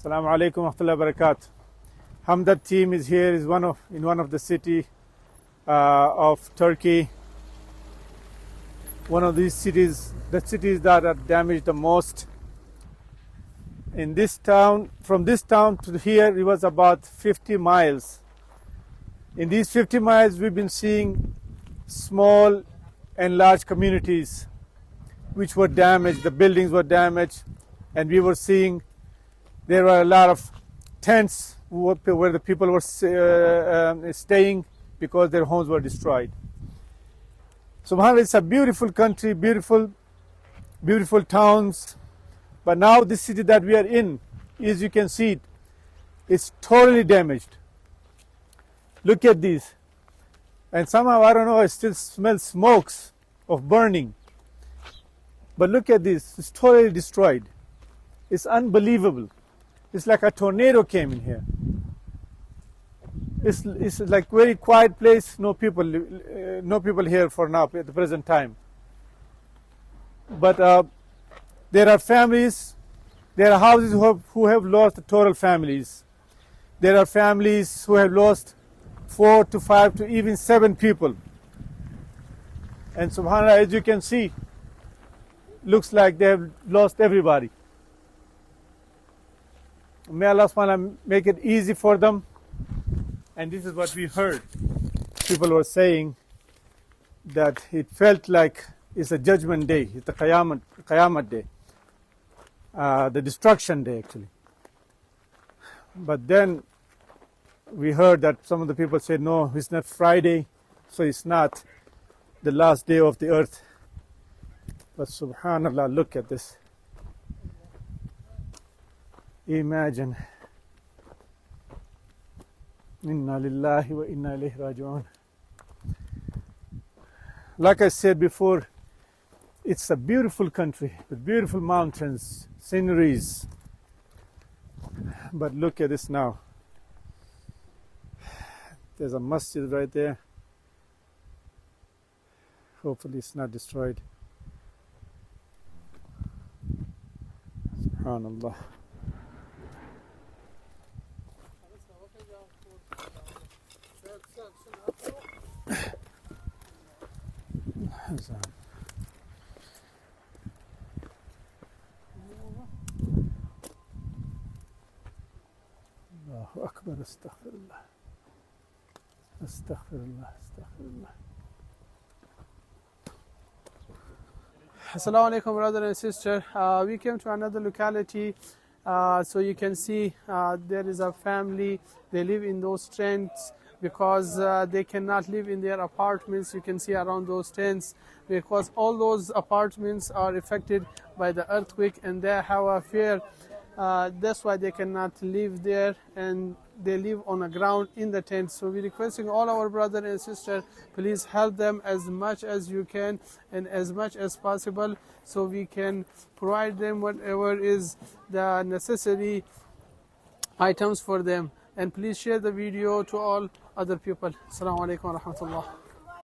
Assalamu alaikum wa rahmatullahi wa barakatuh. Hamdard team is here, in one of the city of Turkey. One of these cities, the cities that are damaged the most. In this town, from this town to here, it was about 50 miles. In these 50 miles, we've been seeing small and large communities which were damaged. The buildings were damaged, and we were seeing there were a lot of tents where the people were staying because their homes were destroyed. SubhanAllah, it's a beautiful country, beautiful towns. But now this city that we are in, as you can see, it's totally damaged. Look at these. And somehow, I don't know, I still smell smokes of burning. But look at this, it's totally destroyed. It's unbelievable. It's like a tornado came in here. It's like very quiet place, no people here for now at the present time. But there are families, there are houses who have lost total families. There are families who have lost 4 to 5 to even 7 people. And subhanAllah, as you can see, looks like they have lost everybody. May Allah subhanahu wa ta'ala make it easy for them. And this is what we heard. People were saying that it felt like it's a judgment day, it's the Qiyamah day, the destruction day actually. But then we heard that some of the people said, no, it's not Friday, so it's not the last day of the earth. But subhanAllah, look at this. Imagine. Inna lillahi wa inna ilayhi raji'un. Like I said before, it's a beautiful country with beautiful mountains, sceneries. But look at this now. There's a masjid right there. Hopefully it's not destroyed. SubhanAllah. Allahu Akbar, astaghfirullah. Astaghfirullah, astaghfirullah. Assalamu alaikum, brother and sister. We came to another locality. So you can see there is a family. They live in those tents because they cannot live in their apartments. You can see around those tents because all those apartments are affected by the earthquake and they have a fear. That's why they cannot live there and they live on the ground in the tent. So we're requesting all our brother and sister, please help them as much as you can and as much as possible so we can provide them whatever is the necessary items for them. And please share the video to all other people. Assalamu alaikum wa rahmatullah.